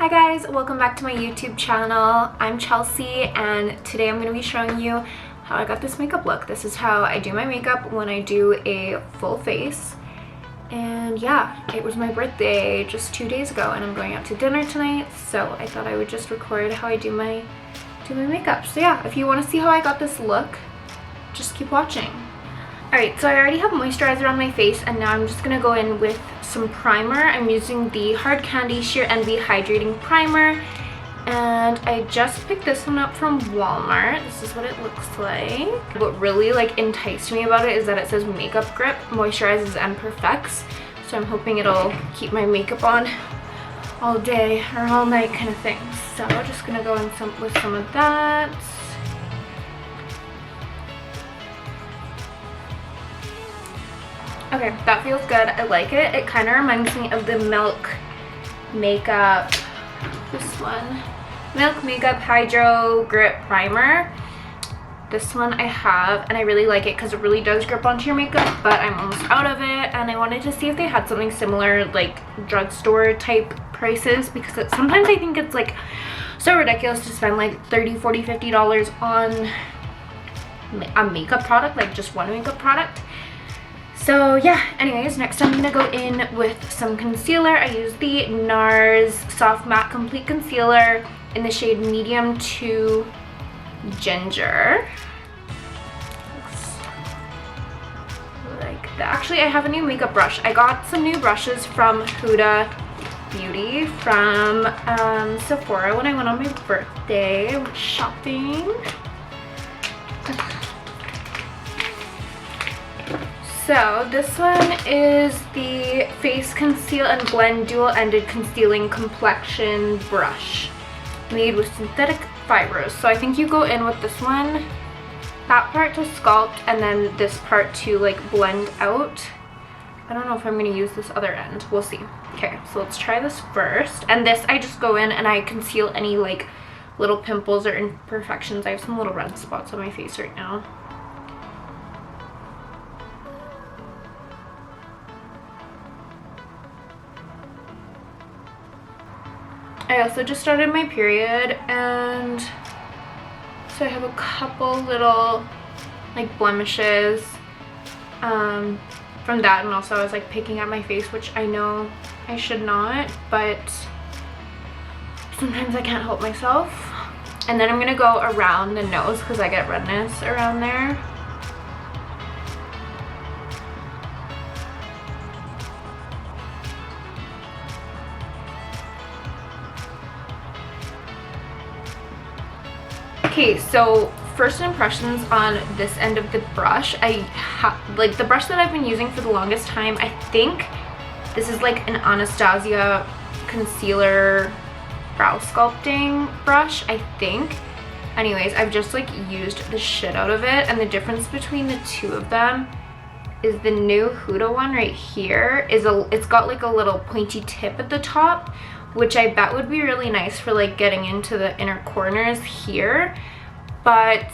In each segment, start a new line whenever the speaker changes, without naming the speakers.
Hi guys, welcome back to my YouTube channel. I'm Chelsea and today I'm going to be showing you how I got this makeup look. This is how I do my makeup when I do a full face. And yeah, it was my birthday just 2 days ago and I'm going out to dinner tonight, so I thought I would just record how I do my makeup. So yeah, if you want to see how I got this look, just keep watching. Alright, so I already have moisturizer on my face and now I'm just going to go in with some primer. I'm using the Hard Candy Sheer Envy Hydrating Primer and I just picked this one up from Walmart. This is what it looks like. What really enticed me about it is that it says makeup grip, moisturizes and perfects. So I'm hoping it'll keep my makeup on all day or all night kind of thing. So I'm just going to go in with some of that. Okay, that feels good. I like it. It kind of reminds me of the Milk Makeup, this one, Milk Makeup Hydro Grip Primer. This one I have and I really like it because it really does grip onto your makeup, but I'm almost out of it and I wanted to see if they had something similar, like drugstore type prices, because sometimes I think it's so ridiculous to spend $30, $40, $50 on a makeup product, just one makeup product. So yeah, anyways, next I'm gonna go in with some concealer. I use the NARS Soft Matte Complete Concealer in the shade Medium to Ginger. Looks like that. Actually, I have a new makeup brush. I got some new brushes from Huda Beauty from Sephora when I went on my birthday. I went shopping. So this one is the Face Conceal and Blend Dual-Ended Concealing Complexion Brush made with synthetic fibers. So I think you go in with this one, that part to sculpt, and then this part to blend out. I don't know if I'm going to use this other end. We'll see. Okay, so let's try this first. And this I just go in and I conceal any little pimples or imperfections. I have some little red spots on my face right now. I also just started my period and so I have a couple little blemishes from that, and also I was picking at my face, which I know I should not, but sometimes I can't help myself. And then I'm gonna go around the nose because I get redness around there. Okay, so first impressions on this end of the brush. I have the brush that I've been using for the longest time. I think this is an Anastasia concealer brow sculpting brush, I think. Anyways, I've just used the shit out of it, and the difference between the two of them is the new Huda one right here is it's got a little pointy tip at the top, which I bet would be really nice for getting into the inner corners here, but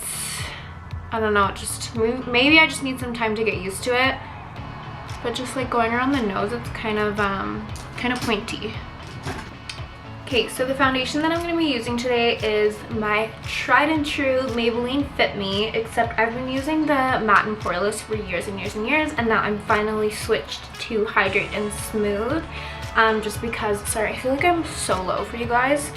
I don't know, maybe I just need some time to get used to it. But just going around the nose, it's kind of pointy. Okay, so the foundation that I'm going to be using today is my tried and true Maybelline Fit Me, except I've been using the Matte and Poreless for years and years and years, and now I'm finally switched to Hydrate and Smooth. Just because, sorry, I feel I'm so low for you guys.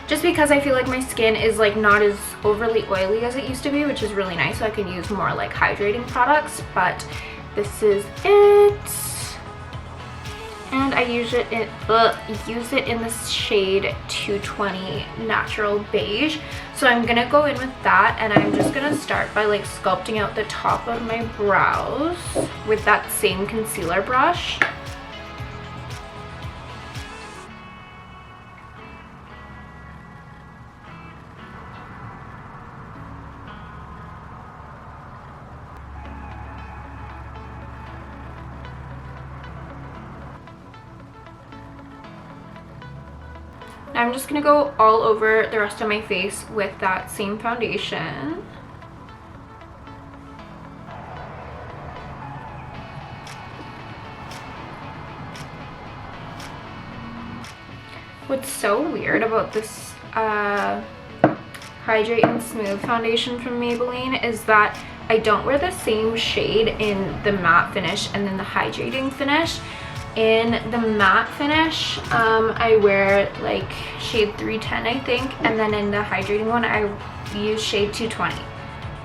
Just because I feel my skin is not as overly oily as it used to be, which is really nice, so I can use more hydrating products. But this is it, and I use it in the shade 220 Natural Beige. So I'm gonna go in with that, and I'm just gonna start by sculpting out the top of my brows with that same concealer brush. Now I'm just going to go all over the rest of my face with that same foundation. What's so weird about this Hydrate and Smooth foundation from Maybelline is that I don't wear the same shade in the matte finish and then the hydrating finish. In the matte finish, I wear like shade 310, I think, and then in the hydrating one, I use shade 220.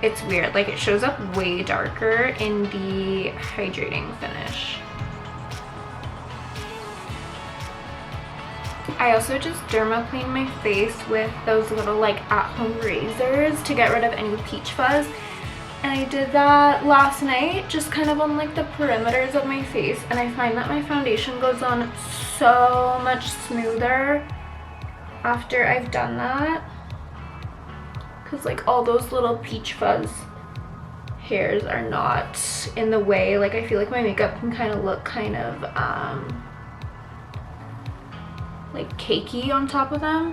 It's weird, like it shows up way darker in the hydrating finish. I also just dermaplane my face with those little like at-home razors to get rid of any peach fuzz. And I did that last night, just kind of on like the perimeters of my face, and I find that my foundation goes on so much smoother after I've done that, because like all those little peach fuzz hairs are not in the way. Like I feel like my makeup can kind of look kind of like cakey on top of them.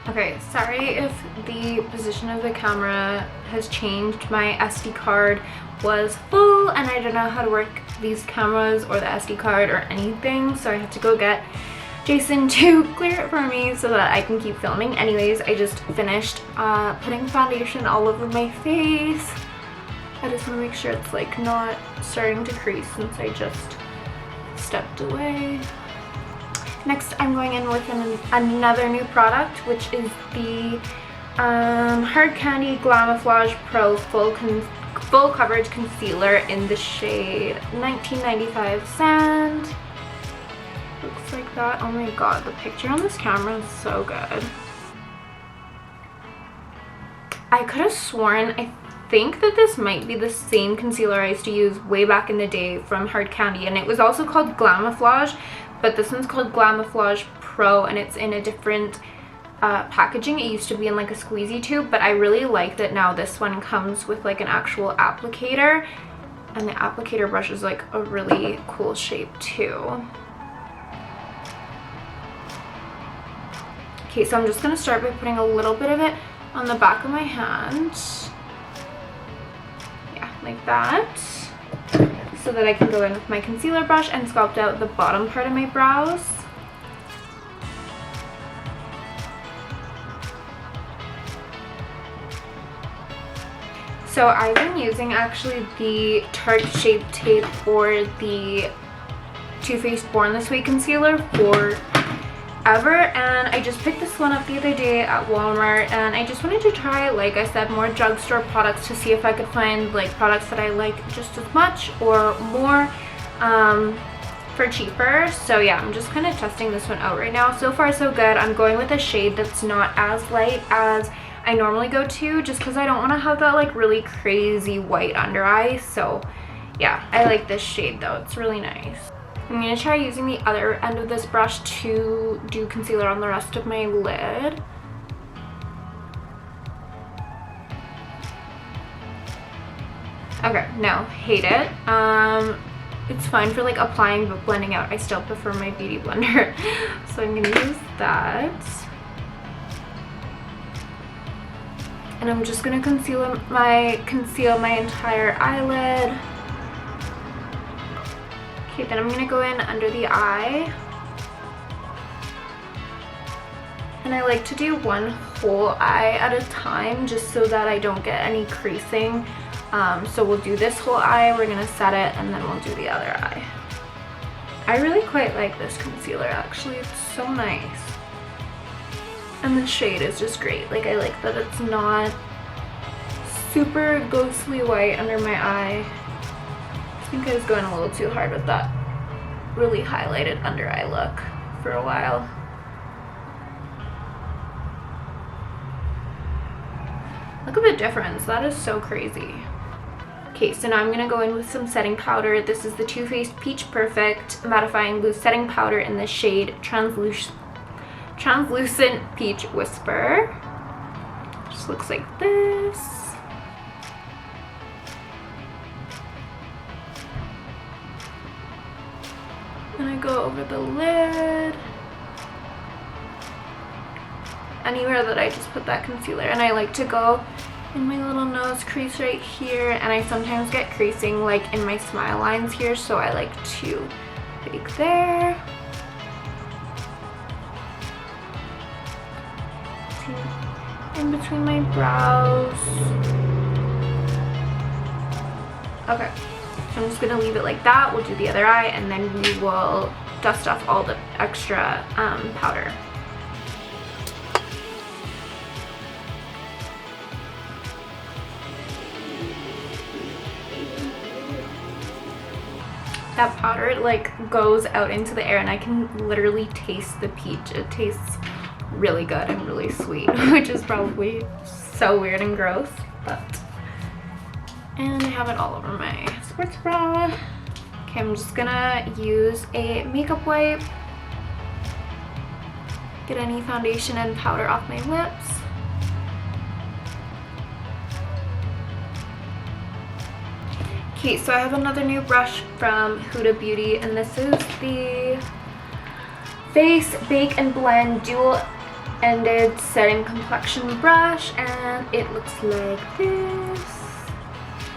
Okay, sorry if the position of the camera has changed. My SD card was full and I don't know how to work these cameras or the SD card or anything, so I had to go get Jason to clear it for me so that I can keep filming. Anyways, I just finished putting foundation all over my face. I just want to make sure it's like not starting to crease since I just stepped away. Next, I'm going in with another new product, which is the Hard Candy Glamouflage Pro Full Coverage Concealer in the shade 1995 Sand. Looks like that. Oh my god, the picture on this camera is so good. I could have sworn, I think that this might be the same concealer I used to use way back in the day from Hard Candy, and it was also called Glamouflage, but this one's called Glamouflage Pro and it's in a different packaging. It used to be in like a squeezy tube, but I really like that now this one comes with like an actual applicator, and the applicator brush is like a really cool shape too. Okay, so I'm just gonna start by putting a little bit of it on the back of my hand. Yeah, like that. So that I can go in with my concealer brush and sculpt out the bottom part of my brows. So I've been using actually the Tarte Shape Tape or the Too Faced Born This Way concealer forever, and I just picked this one up the other day at Walmart, and I just wanted to try, like I said, more drugstore products to see if I could find like products that I like just as much or more for cheaper. So yeah, I'm just kind of testing this one out right now. So far so good. I'm going with a shade that's not as light as I normally go to, just because I don't want to have that like really crazy white under eye. So yeah, I like this shade though. It's really nice. I'm going to try using the other end of this brush to do concealer on the rest of my lid. Okay, no, hate it. It's fine for like applying, but blending out, I still prefer my beauty blender. So I'm going to use that. And I'm just going to conceal my entire eyelid. Okay, then I'm going to go in under the eye. And I like to do one whole eye at a time just so that I don't get any creasing. So we'll do this whole eye, we're going to set it, and then we'll do the other eye. I really quite like this concealer actually, it's so nice. And the shade is just great. Like I like that it's not super ghostly white under my eye. I think I was going a little too hard with that really highlighted under eye look for a while. Look at the difference, that is so crazy. Okay, so now I'm going to go in with some setting powder. This is the Too Faced Peach Perfect Mattifying Loose Setting Powder in the shade Translucent Peach Whisper. Just looks like this. And I go over the lid, anywhere that I just put that concealer, and I like to go in my little nose crease right here, and I sometimes get creasing like in my smile lines here, so I like to bake there. In between my brows. Okay, so I'm just gonna leave it like that. We'll do the other eye, and then we will dust off all the extra powder. That powder like goes out into the air, and I can literally taste the peach. It tastes really good and really sweet, which is probably so weird and gross, but. And I have it all over my sports bra. Okay, I'm just gonna use a makeup wipe. Get any foundation and powder off my lips. Okay, so I have another new brush from Huda Beauty, and this is the Face Bake and Blend Dual Ended Setting Complexion Brush, and it looks like this.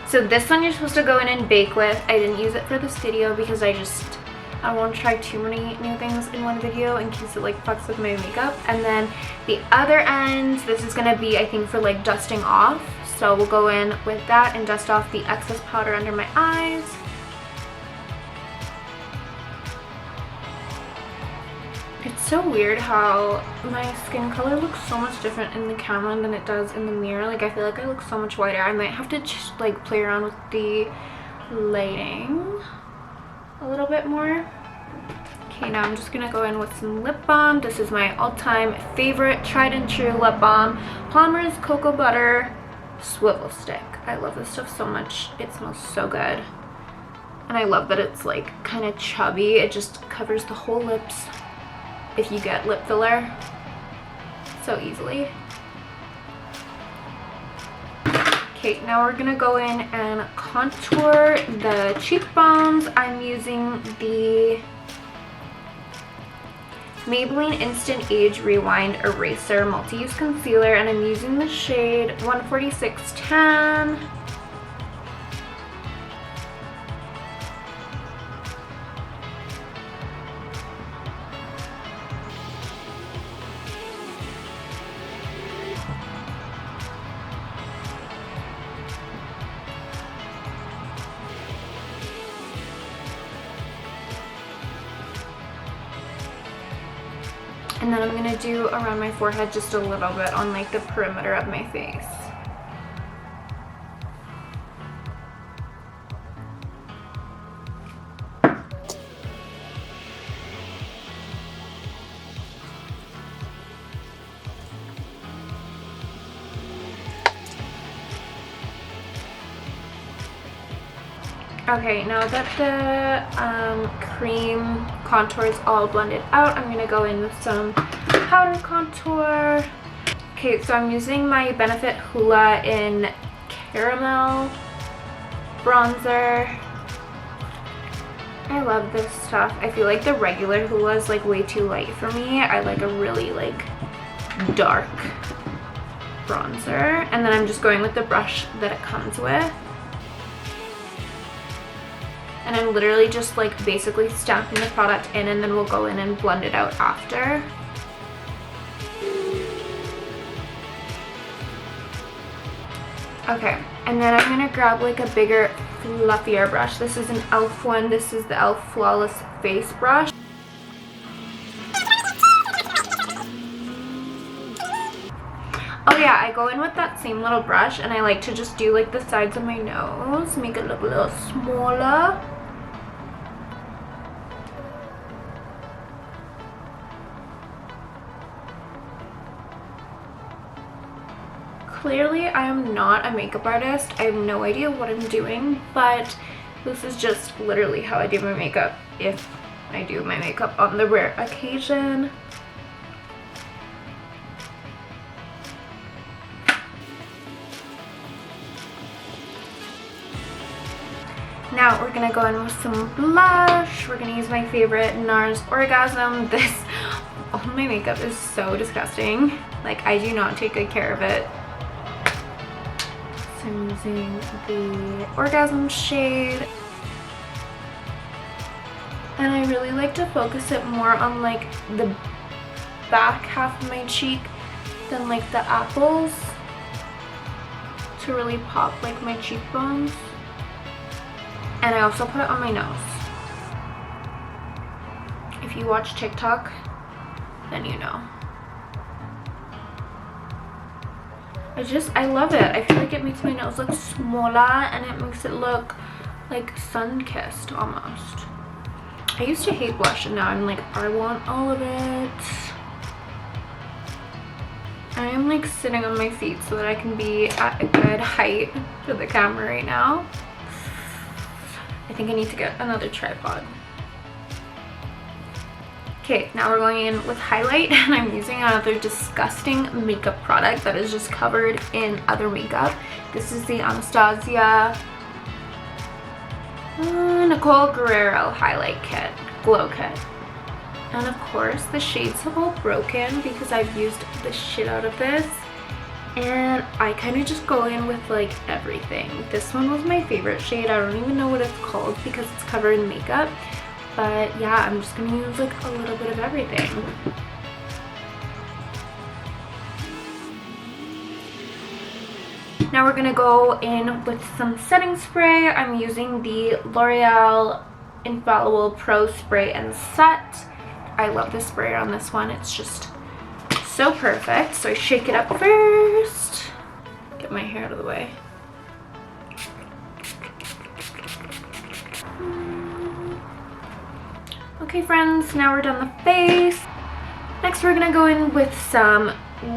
So this one you're supposed to go in and bake with. I didn't use it for this video because I don't want to try too many new things in one video in case it like fucks with my makeup. And then the other end, this is gonna be I think for like dusting off. So we'll go in with that and dust off the excess powder under my eyes. It's so weird how my skin color looks so much different in the camera than it does in the mirror. Like I feel like I look so much whiter. I might have to just like play around with the lighting a little bit more. Okay, now I'm just gonna go in with some lip balm. This is my all-time favorite tried and true lip balm, Palmer's Cocoa Butter Swivel Stick. I love this stuff so much. It smells so good. And I love that it's like kind of chubby. It just covers the whole lips if you get lip filler so easily. Okay, now we're gonna go in and contour the cheekbones. I'm using the Maybelline Instant Age Rewind Eraser Multi-Use Concealer, and I'm using the shade 146 Tan. And then I'm gonna do around my forehead just a little bit on like the perimeter of my face. Okay, now that the cream contour is all blended out, I'm going to go in with some powder contour. Okay, so I'm using my Benefit Hoola in Caramel bronzer. I love this stuff. I feel like the regular Hoola is like way too light for me. I like a really like dark bronzer. And then I'm just going with the brush that it comes with. And I'm literally just like basically stamping the product in, and then we'll go in and blend it out after. Okay, and then I'm gonna grab like a bigger, fluffier brush. This is an e.l.f. one. This is the e.l.f. Flawless Face Brush. Oh yeah, I go in with that same little brush, and I like to just do like the sides of my nose, make it look a little smaller. Clearly, I am not a makeup artist. I have no idea what I'm doing, but this is just literally how I do my makeup if I do my makeup on the rare occasion. Now we're gonna go in with some blush. We're gonna use my favorite NARS Orgasm. All my makeup is so disgusting. Like, I do not take good care of it. So I'm using the Orgasm shade. And I really like to focus it more on like the back half of my cheek than like the apples, to really pop like my cheekbones. And I also put it on my nose. If you watch TikTok, then you know. I love it. I feel like it makes my nose look smaller and it makes it look like sun-kissed almost. I used to hate blush and now I'm like, I want all of it. I am like sitting on my feet so that I can be at a good height for the camera right now. I think I need to get another tripod. Okay, now we're going in with highlight, and I'm using another disgusting makeup product that is just covered in other makeup. This is the Anastasia Nicole Guerrero highlight kit, glow kit. And of course the shades have all broken because I've used the shit out of this. And I kind of just go in with like everything. This one was my favorite shade. I don't even know what it's called because it's covered in makeup. But yeah, I'm just gonna use like a little bit of everything. Now we're gonna go in with some setting spray. I'm using the L'Oreal Infallible Pro Spray and Set. I love the sprayer on this one. It's just so perfect. So I shake it up first. Get my hair out of the way. Okay friends, now we're done the face. Next we're gonna go in with some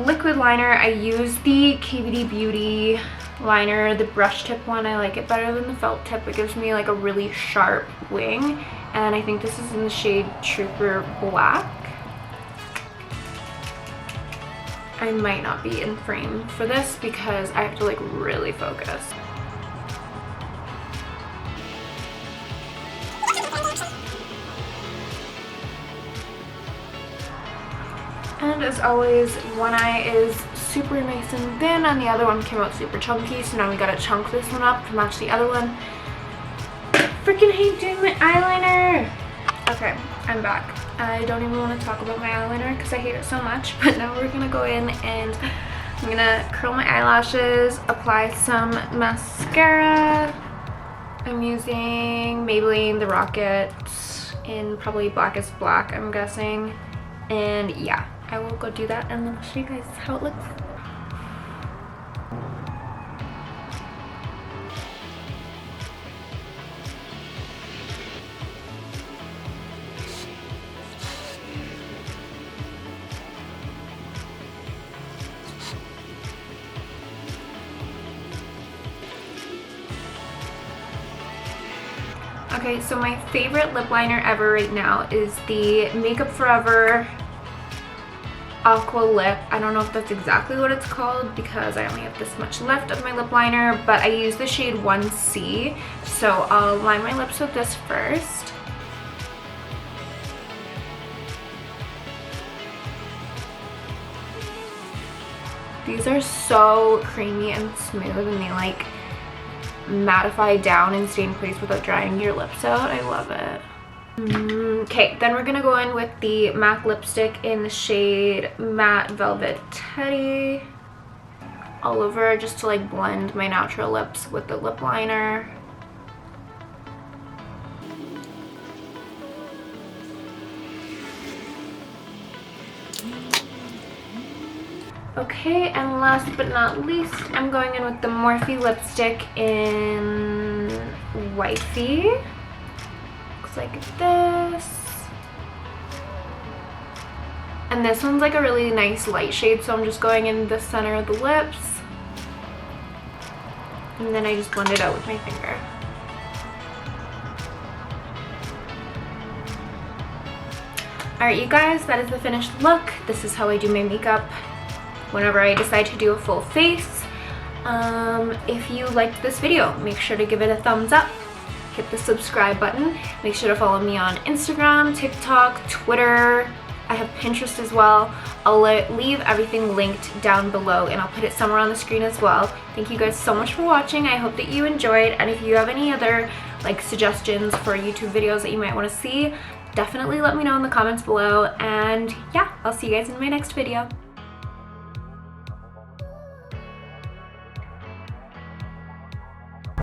liquid liner. I use the KVD Beauty liner, the brush tip one. I like it better than the felt tip. It gives me like a really sharp wing, and I think this is in the shade Trooper Black. I might not be in frame for this because I have to like really focus. And as always, one eye is super nice and thin and the other one came out super chunky, so now we gotta chunk this one up to match the other one. Freaking hate doing my eyeliner! Okay, I'm back. I don't even want to talk about my eyeliner because I hate it so much, but now we're gonna go in and I'm gonna curl my eyelashes, apply some mascara. I'm using Maybelline The Rocket in probably Blackest Black, I'm guessing. And yeah, I will go do that and then I'll show you guys how it looks. Okay, so my favorite lip liner ever right now is the Makeup Forever Aqua Lip. I don't know if that's exactly what it's called because I only have this much left of my lip liner, but I use the shade 1C. So I'll line my lips with this first. These are so creamy and smooth and they like mattify down and stay in place without drying your lips out. I love it. Okay, then we're gonna go in with the MAC lipstick in the shade Matte Velvet Teddy all over, just to like blend my natural lips with the lip liner. Okay, and last but not least, I'm going in with the Morphe lipstick in Wifey. Looks like this. And this one's like a really nice light shade, so I'm just going in the center of the lips. And then I just blend it out with my finger. Alright you guys, that is the finished look. This is how I do my makeup whenever I decide to do a full face. If you liked this video, make sure to give it a thumbs up. Hit the subscribe button. Make sure to follow me on Instagram, TikTok, Twitter, I have Pinterest as well. I'll leave everything linked down below, and I'll put it somewhere on the screen as well. Thank you guys so much for watching. I hope that you enjoyed, and if you have any other like suggestions for YouTube videos that you might want to see, definitely let me know in the comments below. And yeah, I'll see you guys in my next video.